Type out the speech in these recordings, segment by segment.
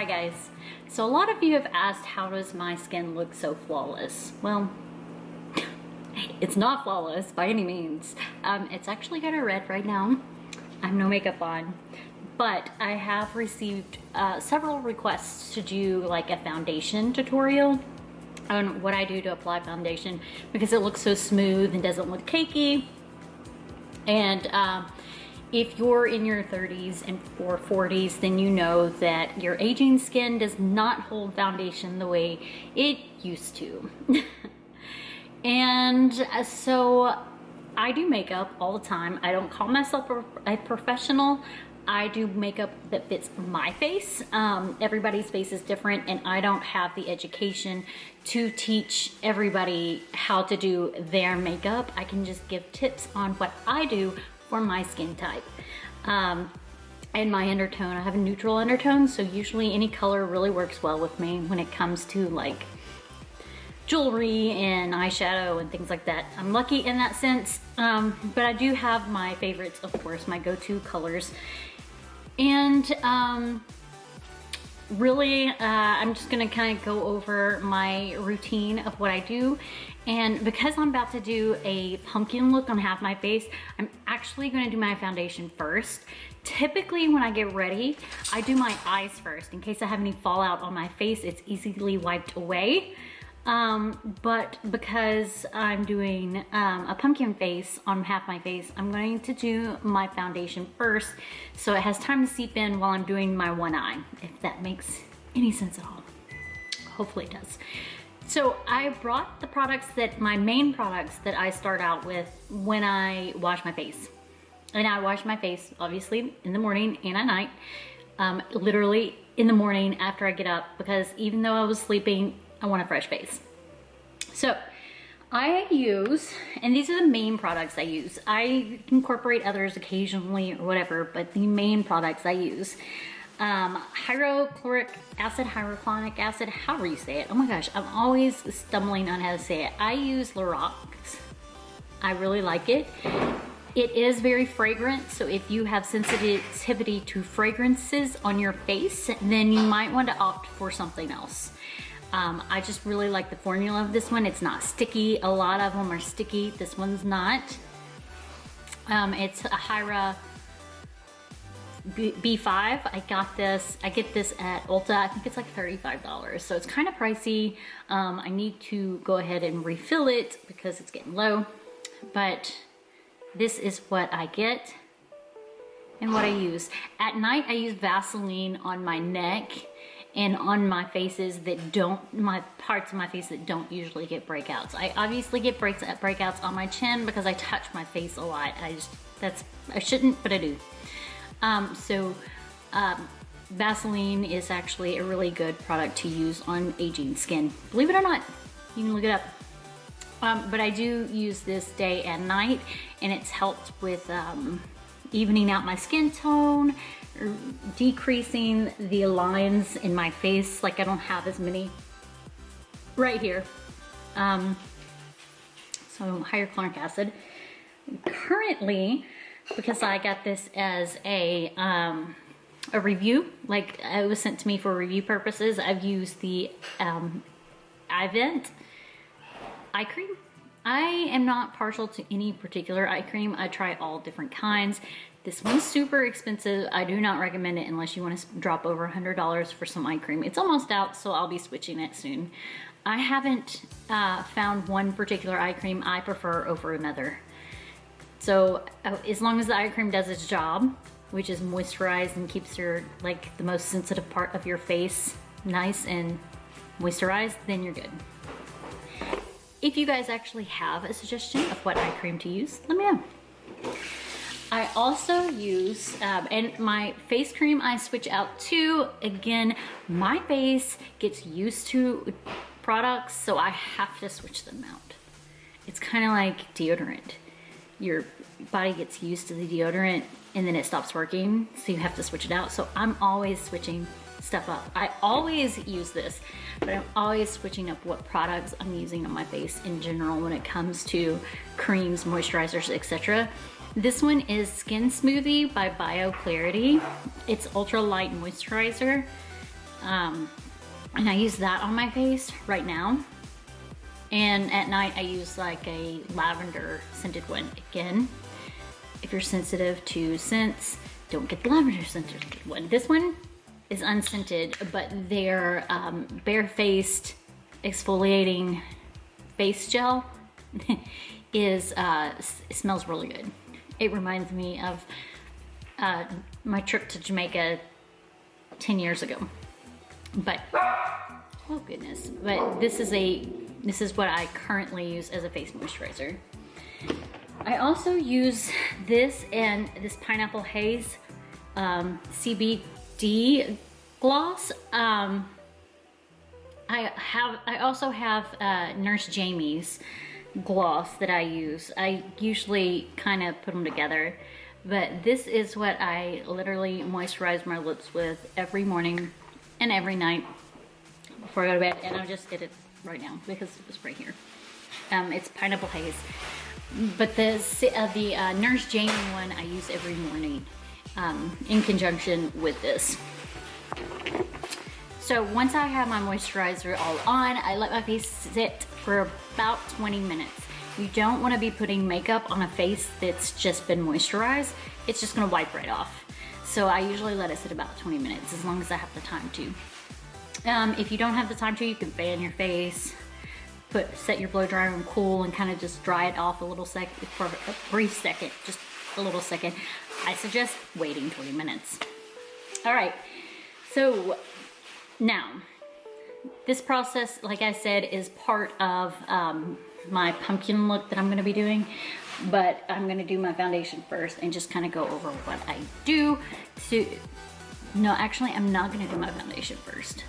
Hi guys. So a lot of you have asked, how does my skin look so flawless? Well, it's not flawless by any means. It's actually kind of red right now. I have no makeup on, but I have received several requests to do like a foundation tutorial on what I do to apply foundation because it looks so smooth and doesn't look cakey. And if you're in your 30s and or 40s, then you know that your aging skin does not hold foundation the way it used to. And so I do makeup all the time. I don't call myself a professional. I do makeup that fits my face. Everybody's face is different, and I don't have the education to teach everybody how to do their makeup. I can just give tips on what I do for my skin type. And my undertone, I have a neutral undertone, so usually any color really works well with me when it comes to like jewelry and eyeshadow and things like that. I'm lucky in that sense, but I do have my favorites, of course, my go-to colors. And really, I'm just gonna kind of go over my routine of what I do. And because I'm about to do a pumpkin look on half my face, I'm actually gonna do my foundation first. Typically when I get ready, I do my eyes first. In case I have any fallout on my face, it's easily wiped away. But because I'm doing a pumpkin face on half my face, I'm going to do my foundation first so it has time to seep in while I'm doing my one eye, if that makes any sense at all. Hopefully it does. So I brought the products my main products that I start out with when I wash my face. And I wash my face obviously in the morning and at night, literally in the morning after I get up, because even though I was sleeping, I want a fresh face. So I use, and these are the main products I use. I incorporate others occasionally or whatever, but the main products I use. Hyaluronic acid, however you say it. Oh my gosh, I'm always stumbling on how to say it. I use ROCHE. I really like it. It is very fragrant, so if you have sensitivity to fragrances on your face, then you might want to opt for something else. I just really like the formula of this one. It's not sticky. A lot of them are sticky. This one's not. It's a HYALU B5. I get this at Ulta. I think it's like $35. So it's kind of pricey. I need to go ahead and refill it because it's getting low. But this is what I get and what I use. At night, I use Vaseline on my neck and on my faces that my parts of my face that don't usually get breakouts. I obviously get breakouts on my chin because I touch my face a lot. I shouldn't, but I do. Vaseline is actually a really good product to use on aging skin. Believe it or not, you can look it up. But I do use this day and night, and it's helped with evening out my skin tone, decreasing the lines in my face. Like I don't have as many right here. So hyaluronic acid. Currently, because I got this as a review, like it was sent to me for review purposes, I've used the IVE eye cream. I am not partial to any particular eye cream. I try all different kinds. This one's super expensive. I do not recommend it unless you want to drop over $100 for some eye cream. It's almost out, so I'll be switching it soon. I haven't found one particular eye cream I prefer over another. So as long as the eye cream does its job, which is moisturize and keeps your, like the most sensitive part of your face nice and moisturized, then you're good. If you guys actually have a suggestion of what eye cream to use, let me know. I also use, and my face cream I switch out too. Again, my face gets used to products, so I have to switch them out. It's kind of like deodorant. Your body gets used to the deodorant and then it stops working, so you have to switch it out. So I'm always switching stuff up. I always use this, but I'm always switching up what products I'm using on my face in general when it comes to creams, moisturizers, etc. This one is Skin Smoothie by BioClarity. It's ultra light moisturizer. and I use that on my face right now. And at night I use like a lavender scented one. Again, if you're sensitive to scents, don't get the lavender scented one. This one is unscented, but their bare-faced exfoliating face gel is it smells really good. It reminds me of my trip to Jamaica 10 years ago. But oh goodness, but this is what I currently use as a face moisturizer. I also use this and this Pineapple Haze CBD gloss. I also have Nurse Jamie's gloss that I use. I usually kind of put them together, but this is what I literally moisturize my lips with every morning and every night before I go to bed. And I just did it right now because it was right here. It's Pineapple Haze, but the Nurse Jamie one I use every morning in conjunction with this. So once I have my moisturizer all on, I let my face sit for about 20 minutes. You don't want to be putting makeup on a face that's just been moisturized. It's just going to wipe right off. So I usually let it sit about 20 minutes as long as I have the time to. If you don't have the time to, you can fan your face, set your blow dryer on cool and kind of just dry it off a little second, for a brief second, just a little second. I suggest waiting 20 minutes. All right, so now this process, like I said, is part of my pumpkin look that I'm gonna be doing, but I'm gonna do my foundation first and just kind of go over what I do to, no, actually I'm not gonna do my foundation first.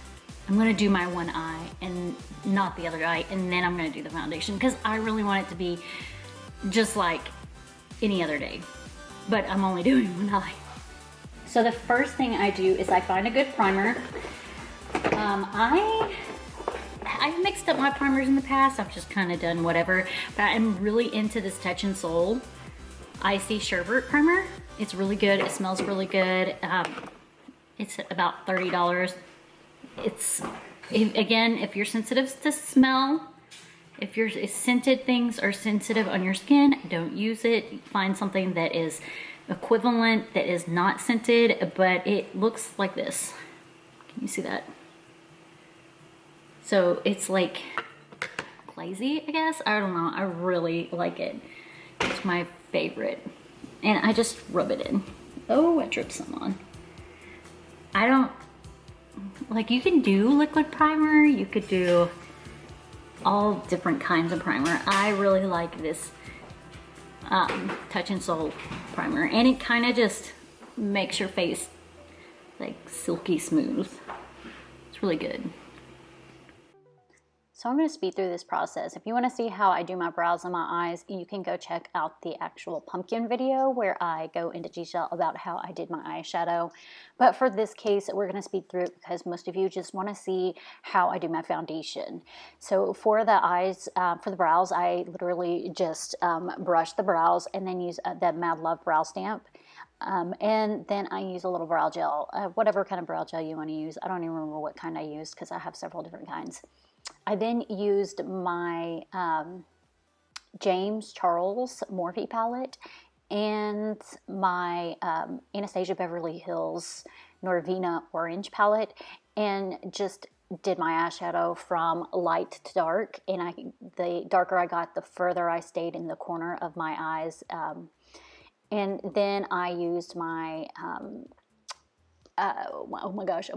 I'm gonna do my one eye and not the other eye, and then I'm gonna do the foundation because I really want it to be just like any other day, but I'm only doing one eye. So the first thing I do is I find a good primer. I've mixed up my primers in the past. I've just kind of done whatever, but I'm really into this Touch in Sol Icy Sherbet primer. It's really good. It smells really good. It's about $30. Again, if you're sensitive to smell, if scented things are sensitive on your skin, don't use it. Find something that is equivalent, that is not scented, but it looks like this. Can you see that? So it's like glazy, I guess. I don't know. I really like it. It's my favorite. And I just rub it in. Oh, I dripped some on. I don't, like, you can do liquid primer. You could do all different kinds of primer. I really like this Touch in Sol primer. And it kind of just makes your face like silky smooth. It's really good. So I'm going to speed through this process. If you want to see how I do my brows and my eyes, you can go check out the actual pumpkin video where I go into detail about how I did my eyeshadow. But for this case, we're going to speed through it because most of you just want to see how I do my foundation. So for the eyes, for the brows, I literally just brush the brows and then use the Mad Love brow stamp. And then I use a little brow gel, whatever kind of brow gel you want to use. I don't even remember what kind I used because I have several different kinds. I then used my James Charles Morphe palette and my Anastasia Beverly Hills Norvina Orange palette and just did my eyeshadow from light to dark. And the darker I got, the further I stayed in the corner of my eyes. And then I used my, oh my gosh,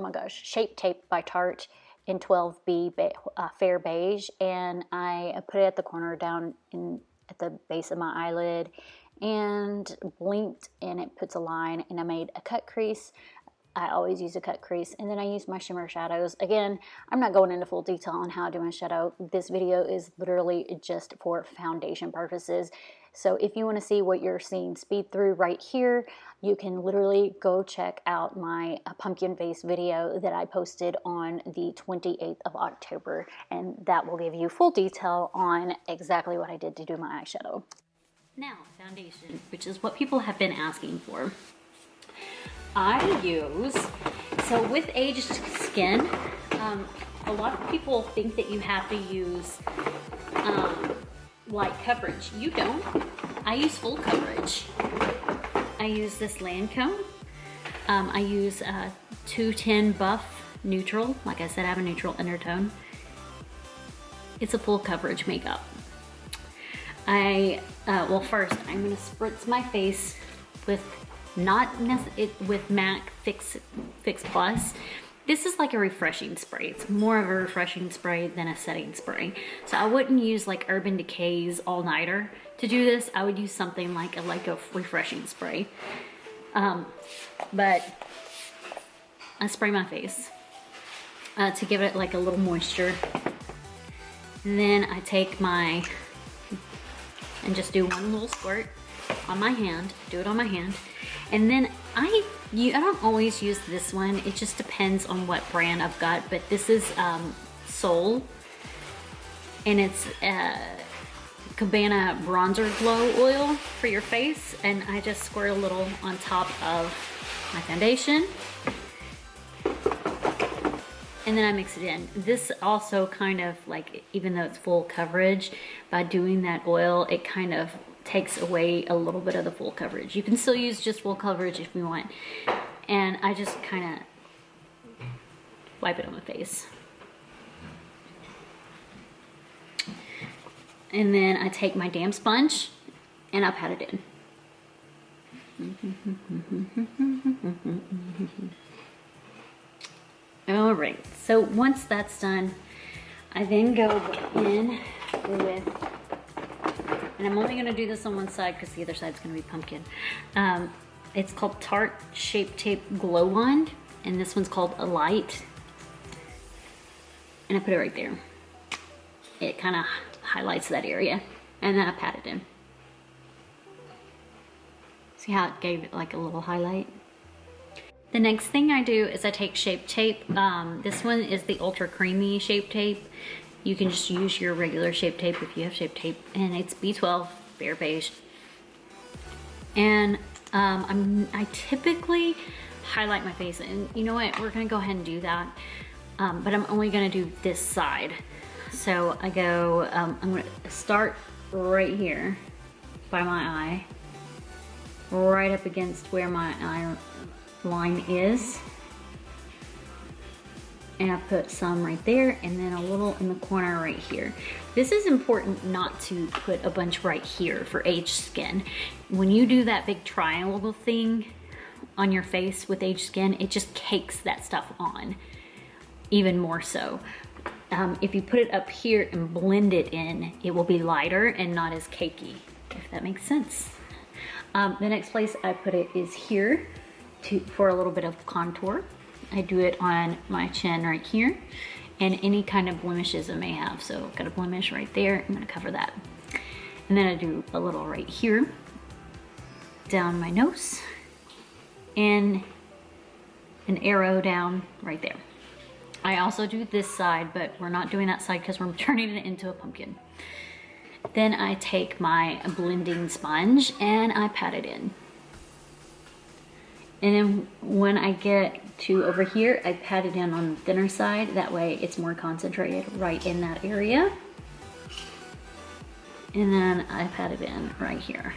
Shape Tape by Tarte in 12B Fair Beige, and I put it at the corner down at the base of my eyelid and blinked, and it puts a line, and I made a cut crease. I always use a cut crease, and then I use my shimmer shadows. Again, I'm not going into full detail on how I do my shadow. This video is literally just for foundation purposes. So if you want to see what you're seeing speed through right here, you can literally go check out my pumpkin face video that I posted on the 28th of October, and that will give you full detail on exactly what I did to do my eyeshadow. Now, foundation, which is what people have been asking for. I use, so with aged skin, a lot of people think that you have to use light coverage. You don't. I use full coverage. I use this Lancôme. I use 210 Buff Neutral. Like I said, I have a neutral undertone. It's a full coverage makeup. Well, first I'm gonna spritz my face with with MAC Fix Plus. This is like a refreshing spray. It's more of a refreshing spray than a setting spray. So I wouldn't use like Urban Decay's All Nighter to do this. I would use something like a refreshing spray. But I spray my face to give it like a little moisture. And then I take and just do one little squirt on my hand, do it on my hand. And then I don't always use this one. It just depends on what brand I've got, but this is Soul, and it's Cabana Bronzer Glow Oil for your face, and I just squirt a little on top of my foundation, and then I mix it in. This also kind of like, even though it's full coverage, by doing that oil, it kind of takes away a little bit of the full coverage. You can still use just full coverage if you want. And I just kind of wipe it on my face. And then I take my damp sponge and I pat it in. All right, so once that's done, I then go in with, and I'm only gonna do this on one side because the other side's gonna be pumpkin. It's called Tarte Shape Tape Glow Wand, and this one's called A Light. And I put it right there. It kind of highlights that area, and then I pat it in. See how it gave it like a little highlight? The next thing I do is I take Shape Tape. This one is the Ultra Creamy Shape Tape. You can just use your regular Shape Tape if you have Shape Tape, and it's B12, Bare Beige. And I typically highlight my face, and you know what, we're gonna go ahead and do that, but I'm only gonna do this side. So I go, I'm gonna start right here by my eye, right up against where my eye line is, and I put some right there, and then a little in the corner right here. This is important not to put a bunch right here for aged skin. When you do that big triangle thing on your face with aged skin, it just cakes that stuff on even more so. If you put it up here and blend it in, it will be lighter and not as cakey, if that makes sense. The next place I put it is here for a little bit of contour. I do it on my chin right here and any kind of blemishes I may have. So I've got a blemish right there, I'm gonna cover that. And then I do a little right here, down my nose, and an arrow down right there. I also do this side, but we're not doing that side because we're turning it into a pumpkin. Then I take my blending sponge and I pat it in. And then when I get to over here, I pat it in on the thinner side. That way it's more concentrated right in that area. And then I pat it in right here.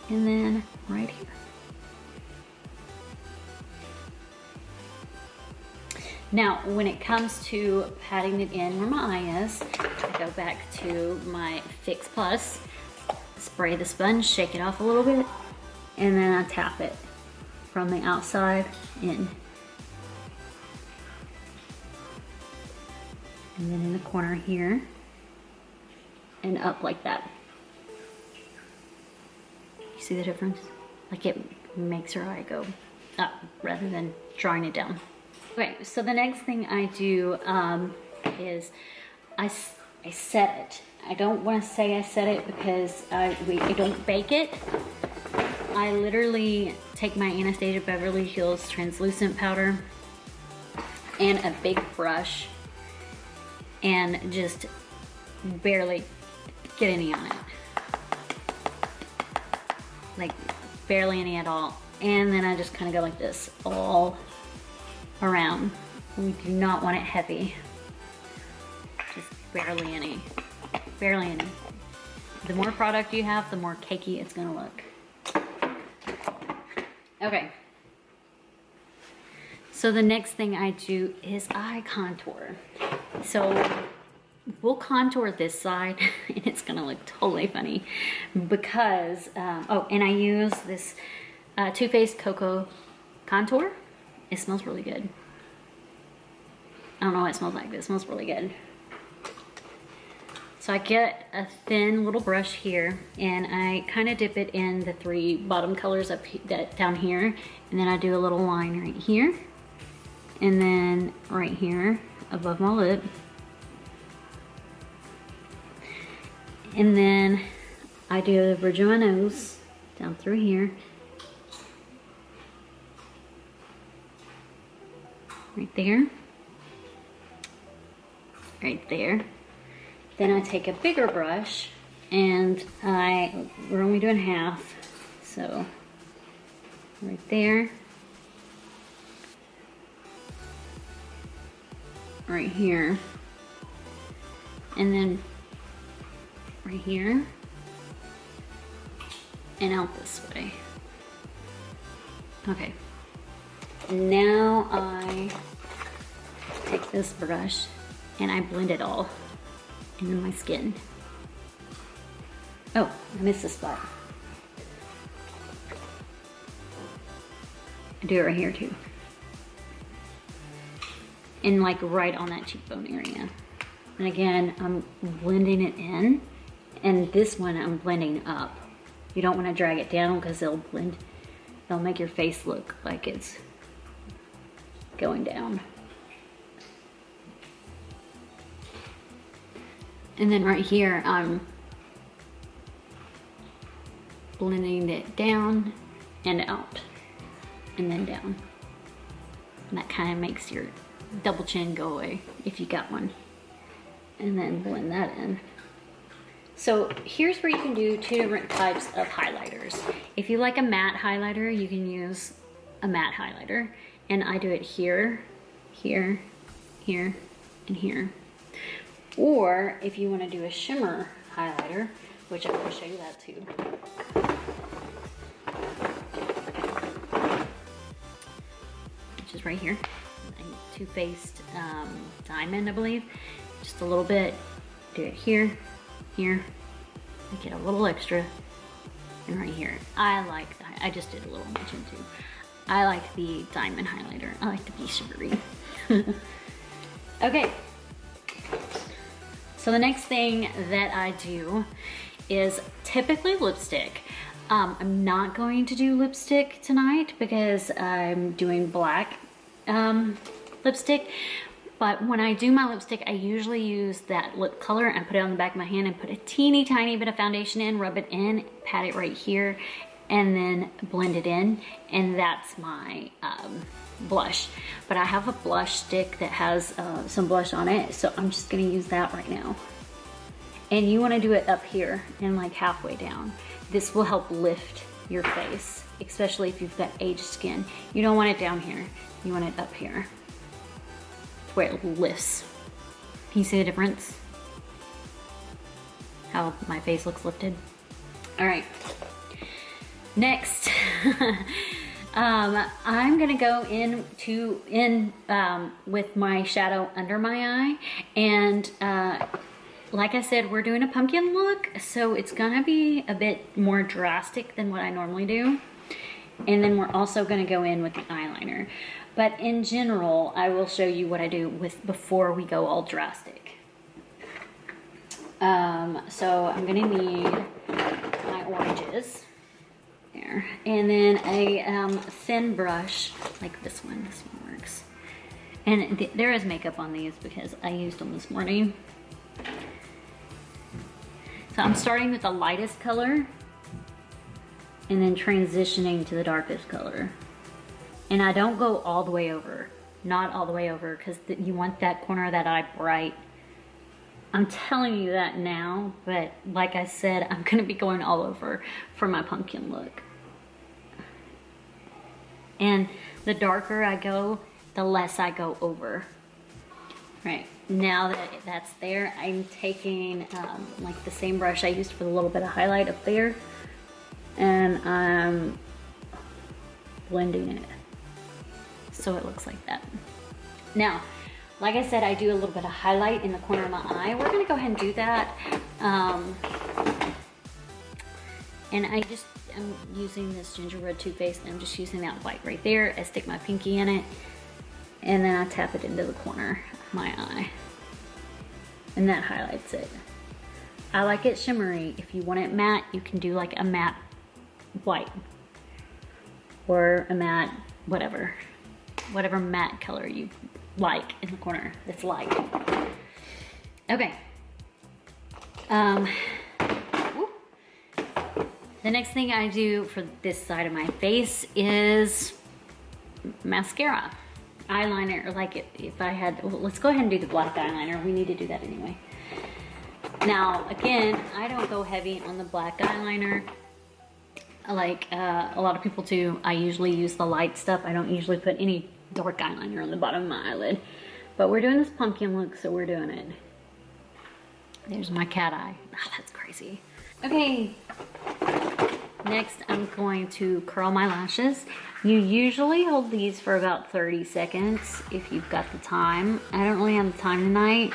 And then right here. Now, when it comes to patting it in where my eye is, I go back to my Fix Plus, spray the sponge, shake it off a little bit, and then I tap it from the outside in. And then in the corner here, and up like that. You see the difference? Like it makes your eye go up rather than drawing it down. Okay, so the next thing I do is I set it. I don't want to say I set it because I don't bake it. I literally take my Anastasia Beverly Hills translucent powder and a big brush and just barely get any on it. Like barely any at all. and then I just kind of go like this all around. We do not want it heavy. Just barely any. Barely any. The more product you have, the more cakey it's gonna look. Okay. So the next thing I do is eye contour. So we'll contour this side and it's gonna look totally funny because, oh, and I use this Too Faced Cocoa Contour. It smells really good. I don't know what it smells like, but it smells really good. So I get a thin little brush here and I kind of dip it in the 3 bottom colors up down here, and then I do a little line right here, and then right here above my lip, and then I do the bridge of my nose down through here, right there, right there. Then I take a bigger brush and we're only doing half, so right there, right here, and then right here, and out this way. Okay, now I take this brush and I blend it all into my skin. Oh, I missed a spot. I do it right here too. And like right on that cheekbone area. And again, I'm blending it in, and this one I'm blending up. You don't want to drag it down because they'll make your face look like it's going down. And then right here, I'm blending it down and out, and then down. And that kind of makes your double chin go away, if you got one. And then blend that in. So here's where you can do 2 different types of highlighters. If you like a matte highlighter, you can use a matte highlighter. And I do it here, here, here, and here. Or if you want to do a shimmer highlighter, which I will show you that too. Which is right here. A Too Faced Diamond, I believe. Just a little bit. Do it here, here. I get a little extra. And right here. I just did a little mention too. I like the diamond highlighter. I like to be shimmery. Okay. So the next thing that I do is typically lipstick. I'm not going to do lipstick tonight because I'm doing black lipstick. But when I do my lipstick, I usually use that lip color and put it on the back of my hand and put a teeny tiny bit of foundation in, rub it in, pat it right here, and then blend it in. And that's my blush. But I have a blush stick that has some blush on it, so I'm just gonna use that right now. And you wanna do it up here and like halfway down. This will help lift your face, especially if you've got aged skin. You don't want it down here, you want it up here, where it lifts. Can you see the difference? How my face looks lifted? All right, next. I'm gonna go in with my shadow under my eye, and like I said, we're doing a pumpkin look, so it's gonna be a bit more drastic than what I normally do. And then we're also gonna go in with the eyeliner. But in general, I will show you what I do before we go all drastic. So I'm gonna need my oranges. There. And then a thin brush like this one. This one works. And there is makeup on these because I used them this morning. So I'm starting with the lightest color and then transitioning to the darkest color. And I don't go all the way over. Not all the way over, because you want that corner of that eye bright. I'm telling you that now, but like I said, I'm gonna be going all over for my pumpkin look. And the darker I go, the less I go over. Right, now that that's there, I'm taking like the same brush I used for the little bit of highlight up there, and I'm blending it so it looks like that. Now, like I said, I do a little bit of highlight in the corner of my eye. We're gonna go ahead and do that. And I'm using this gingerbread toothpaste, and I'm just using that white right there. I stick my pinky in it, and then I tap it into the corner of my eye. And that highlights it. I like it shimmery. If you want it matte, you can do like a matte white. Or a matte, whatever matte color you like in the corner that's light. Okay. The next thing I do for this side of my face is mascara. Eyeliner, like if I had, well, let's go ahead and do the black eyeliner. We need to do that anyway. Now, again, I don't go heavy on the black eyeliner like a lot of people do. I usually use the light stuff. I don't usually put any dark eyeliner on the bottom of my eyelid. But we're doing this pumpkin look, so we're doing it. There's my cat eye. Oh, that's crazy. Okay. Next, I'm going to curl my lashes. You usually hold these for about 30 seconds if you've got the time. I don't really have the time tonight,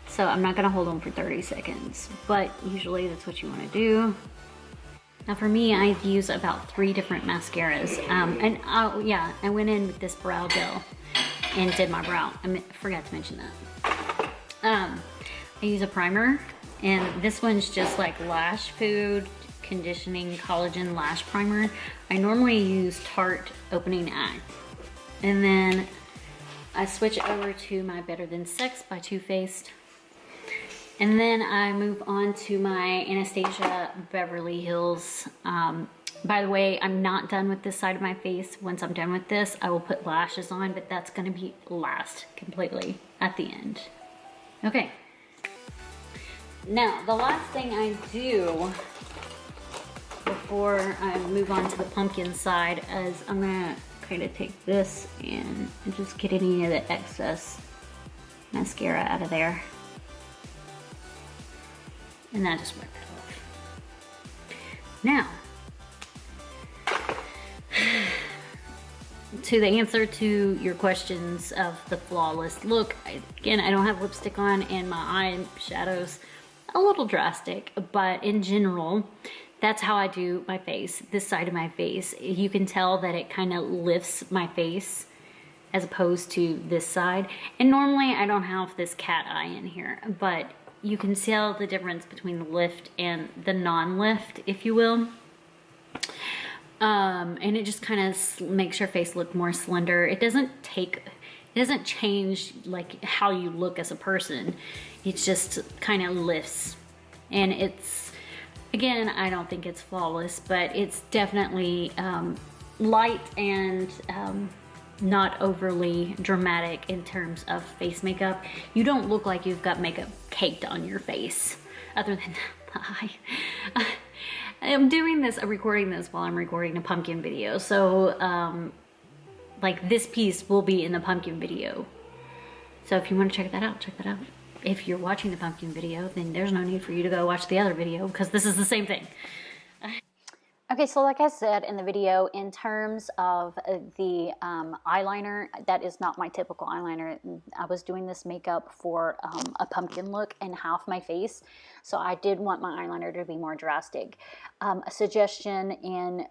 so I'm not gonna hold them for 30 seconds, but usually that's what you wanna do. Now for me, I've used about 3 different mascaras. Yeah, I went in with this brow gel and did my brow. I forgot to mention that. I use a primer, and this one's just like Lash Food Conditioning Collagen Lash Primer. I normally use Tarte Opening Eye. And then I switch over to my Better Than Sex by Too Faced. And then I move on to my Anastasia Beverly Hills. By the way, I'm not done with this side of my face. Once I'm done with this, I will put lashes on, but that's gonna be last completely at the end. Okay. Now, the last thing I do before I move on to the pumpkin side is I'm gonna kind of take this and just get any of the excess mascara out of there. And then I just wipe that off. Now, to the answer to your questions of the flawless look, again, I don't have lipstick on and my eye shadows a little drastic, but in general, that's how I do my face, this side of my face. You can tell that it kind of lifts my face as opposed to this side. And normally I don't have this cat eye in here, but you can tell the difference between the lift and the non-lift, if you will. And it just kind of makes your face look more slender. It doesn't change like how you look as a person. It just kind of lifts. And it's, again, I don't think it's flawless, but it's definitely light and not overly dramatic in terms of face makeup. You don't look like you've got makeup caked on your face, other than the eye. I'm doing this, I'm recording this while I'm recording a pumpkin video. So like this piece will be in the pumpkin video. So if you want to check that out, check that out. If you're watching the pumpkin video, then there's no need for you to go watch the other video because this is the same thing. Okay, so like I said in the video, in terms of the eyeliner, that is not my typical eyeliner. I was doing this makeup for a pumpkin look and half my face, so I did want my eyeliner to be more drastic. A suggestion in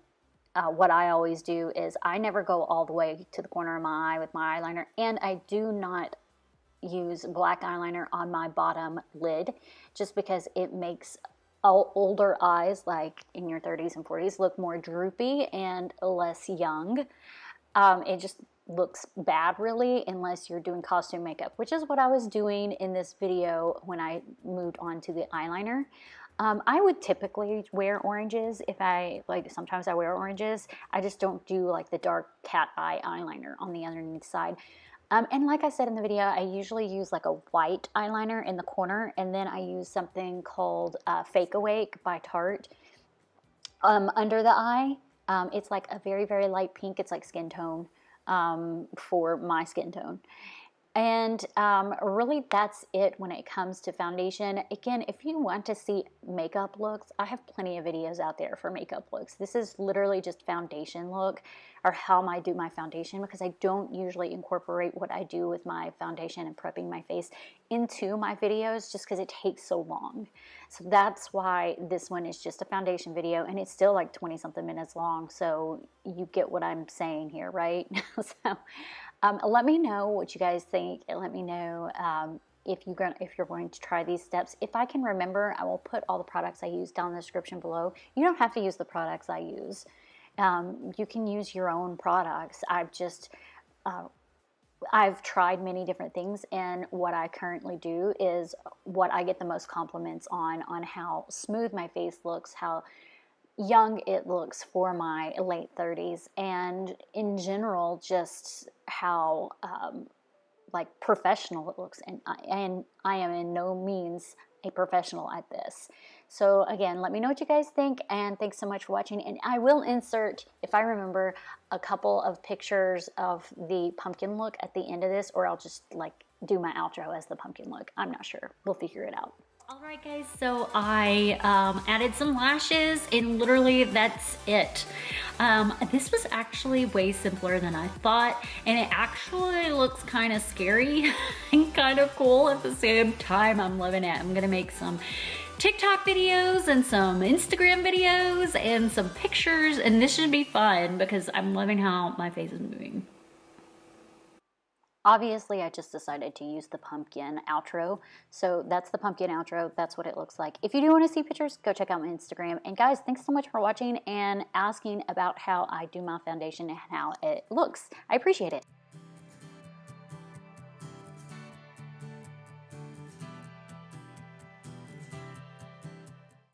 what I always do is I never go all the way to the corner of my eye with my eyeliner, and I do not use black eyeliner on my bottom lid just because it makes older eyes, like in your 30s and 40s, look more droopy and less young. It just looks bad really unless you're doing costume makeup, which is what I was doing in this video when I moved on to the eyeliner. I would typically wear oranges if sometimes I wear oranges. I just don't do like the dark cat eye eyeliner on the underneath side. And like I said in the video, I usually use like a white eyeliner in the corner, and then I use something called Fake Awake by Tarte under the eye. It's like a very, very light pink. It's like skin tone for my skin tone. And really that's it when it comes to foundation. Again, if you want to see makeup looks, I have plenty of videos out there for makeup looks. This is literally just foundation look, or how I do my foundation, because I don't usually incorporate what I do with my foundation and prepping my face into my videos just because it takes so long. So that's why this one is just a foundation video, and it's still like 20 something minutes long, so you get what I'm saying here, right? So let me know what you guys think, and let me know if you're going to try these steps. If I can remember, I will put all the products I use down in the description below. You don't have to use the products I use. You can use your own products. I've tried many different things, and what I currently do is what I get the most compliments on how smooth my face looks, how young it looks for my late 30s, and in general just how like professional it looks, and I am in no means a professional at this. So again, let me know what you guys think, and thanks so much for watching. And I will insert, if I remember, a couple of pictures of the pumpkin look at the end of this, or I'll just like do my outro as the pumpkin look. I'm not sure, we'll figure it out. Alright guys, so I added some lashes, and literally that's it. This was actually way simpler than I thought, and it actually looks kind of scary and kind of cool at the same time. I'm loving it. I'm gonna make some TikTok videos and some Instagram videos and some pictures, and this should be fun because I'm loving how my face is moving. Obviously, I just decided to use the pumpkin outro. So that's the pumpkin outro. That's what it looks like. If you do want to see pictures, go check out my Instagram. And guys, thanks so much for watching and asking about how I do my foundation and how it looks. I appreciate it.